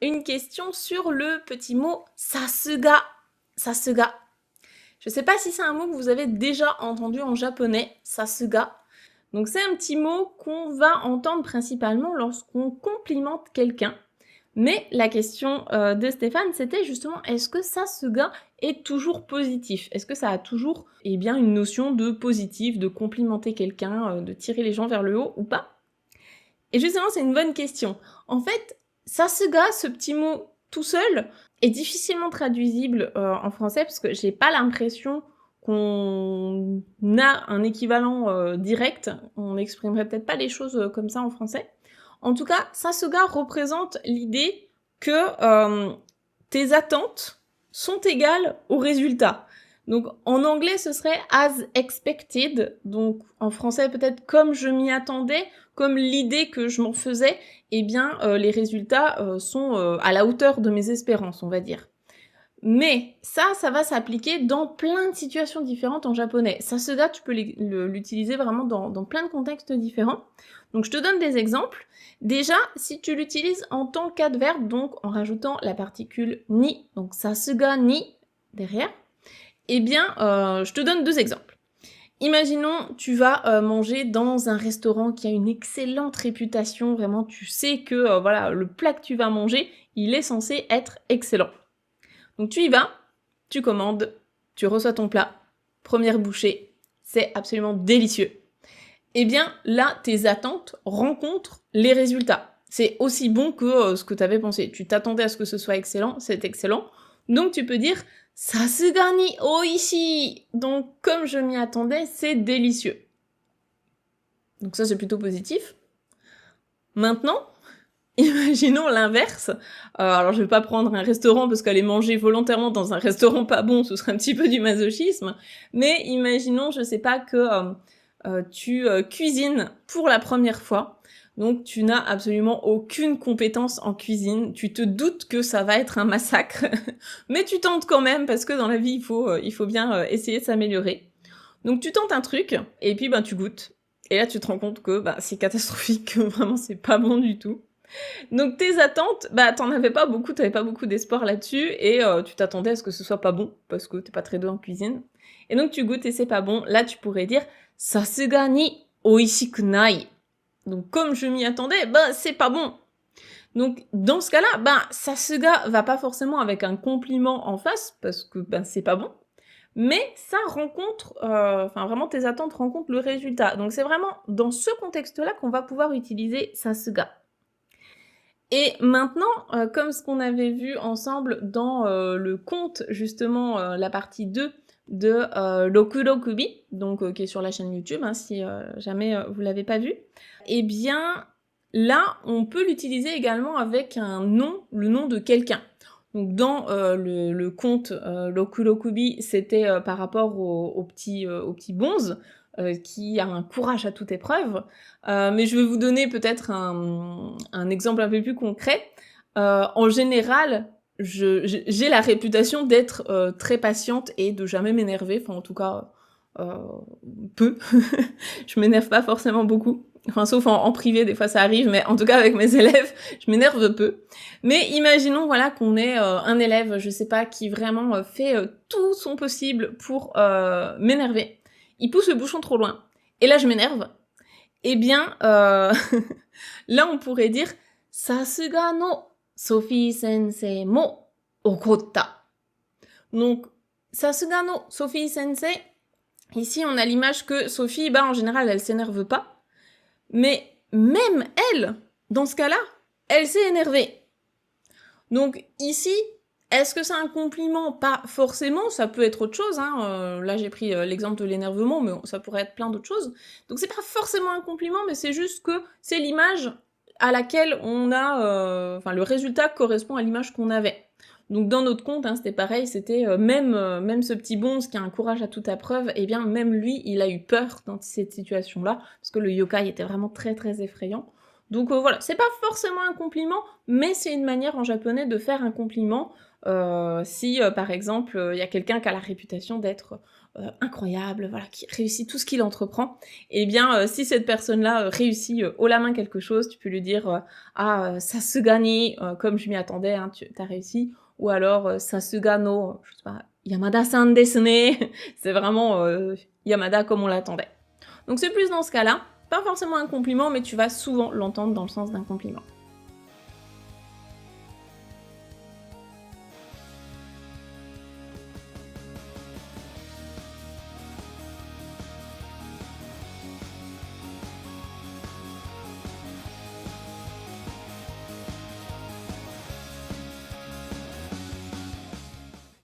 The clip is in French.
Une question sur le petit mot sasuga. Sasuga. Je ne sais pas si c'est un mot que vous avez déjà entendu en japonais, sasuga. Donc c'est un petit mot qu'on va entendre principalement lorsqu'on complimente quelqu'un. Mais la question de Stéphane, c'était justement, est-ce que sasuga est toujours positif? Est-ce que ça a toujours une notion de positif, de complimenter quelqu'un, de tirer les gens vers le haut ou pas? Et justement, c'est une bonne question. En fait, sasuga, ce petit mot tout seul, est difficilement traduisible en français parce que j'ai pas l'impression qu'on a un équivalent direct. On n'exprimerait peut-être pas les choses comme ça en français. En tout cas, sasuga représente l'idée que tes attentes sont égales aux résultats. Donc en anglais, ce serait as expected. Donc en français, peut-être comme je m'y attendais, comme l'idée que je m'en faisais, les résultats sont à la hauteur de mes espérances, on va dire. Mais ça va s'appliquer dans plein de situations différentes en japonais. Sasuga, tu peux l'utiliser vraiment dans plein de contextes différents. Donc je te donne des exemples. Déjà, si tu l'utilises en tant qu'adverbe, donc en rajoutant la particule ni, donc sasuga ni derrière, je te donne deux exemples. Imaginons, tu vas manger dans un restaurant qui a une excellente réputation, vraiment tu sais que le plat que tu vas manger, il est censé être excellent. Donc tu y vas, tu commandes, tu reçois ton plat, première bouchée, c'est absolument délicieux. Là, tes attentes rencontrent les résultats. C'est aussi bon que ce que tu avais pensé. Tu t'attendais à ce que ce soit excellent, c'est excellent. Donc tu peux dire Sasuga ni oishii. Donc comme je m'y attendais, c'est délicieux. Donc ça c'est plutôt positif. Maintenant, imaginons l'inverse. Alors je vais pas prendre un restaurant parce qu'aller manger volontairement dans un restaurant pas bon, ce serait un petit peu du masochisme. Mais imaginons, je sais pas, que tu cuisines pour la première fois. Donc tu n'as absolument aucune compétence en cuisine. Tu te doutes que ça va être un massacre. Mais tu tentes quand même parce que dans la vie, il faut bien essayer de s'améliorer. Donc tu tentes un truc et puis tu goûtes. Et là tu te rends compte que c'est catastrophique, que vraiment c'est pas bon du tout. Donc tes attentes, t'en avais pas beaucoup, t'avais pas beaucoup d'espoir là-dessus, et tu t'attendais à ce que ce soit pas bon, parce que t'es pas très doué en cuisine. Et donc tu goûtes et c'est pas bon, là tu pourrais dire « Sasuga ni oishiku nai ». Donc comme je m'y attendais, c'est pas bon. Donc dans ce cas-là, Sasuga va pas forcément avec un compliment en face, parce que c'est pas bon, mais ça rencontre, vraiment tes attentes rencontrent le résultat. Donc c'est vraiment dans ce contexte-là qu'on va pouvoir utiliser Sasuga. Et maintenant, comme ce qu'on avait vu ensemble dans le conte, justement, la partie 2 de Roku Rokubi, donc qui est sur la chaîne YouTube, hein, si jamais vous l'avez pas vu, là, on peut l'utiliser également avec un nom, le nom de quelqu'un. Donc dans le conte Roku Rokubi, c'était par rapport au petit bonze, qui a un courage à toute épreuve. Mais je vais vous donner peut-être un exemple un peu plus concret. En général, j'ai la réputation d'être très patiente et de jamais m'énerver, enfin en tout cas peu. Je m'énerve pas forcément beaucoup. Enfin, sauf en privé, des fois ça arrive, mais en tout cas avec mes élèves, je m'énerve peu. Mais imaginons qu'on ait un élève, je sais pas, qui vraiment fait tout son possible pour m'énerver. Il pousse le bouchon trop loin. Et là, je m'énerve. Là, on pourrait dire « Sasuga no Sophie sensei mo okotta ». Donc, Sasuga no Sophie sensei, ici, on a l'image que Sophie, en général, elle s'énerve pas. Mais même elle, dans ce cas-là, elle s'est énervée. Donc ici, est-ce que c'est un compliment? Pas forcément, ça peut être autre chose. Hein. Là, j'ai pris l'exemple de l'énervement, mais ça pourrait être plein d'autres choses. Donc c'est pas forcément un compliment, mais c'est juste que c'est l'image à laquelle on a... le résultat correspond à l'image qu'on avait. Donc dans notre conte, c'était pareil, c'était même ce petit bonze qui a un courage à toute épreuve, même lui, il a eu peur dans cette situation-là, parce que le yokai était vraiment très très effrayant. Donc voilà, c'est pas forcément un compliment, mais c'est une manière en japonais de faire un compliment si, par exemple, il y a quelqu'un qui a la réputation d'être incroyable, voilà, qui réussit tout ce qu'il entreprend, eh bien, si cette personne-là, réussit, haut la main quelque chose, tu peux lui dire, «Ah, ça se gagne, comme je m'y attendais, hein, tu as réussi» ou alors, «Ça se gano», je sais pas, «Yamada-san desu ne». C'est vraiment, Yamada comme on l'attendait. Donc c'est plus dans ce cas-là, pas forcément un compliment, mais tu vas souvent l'entendre dans le sens d'un compliment.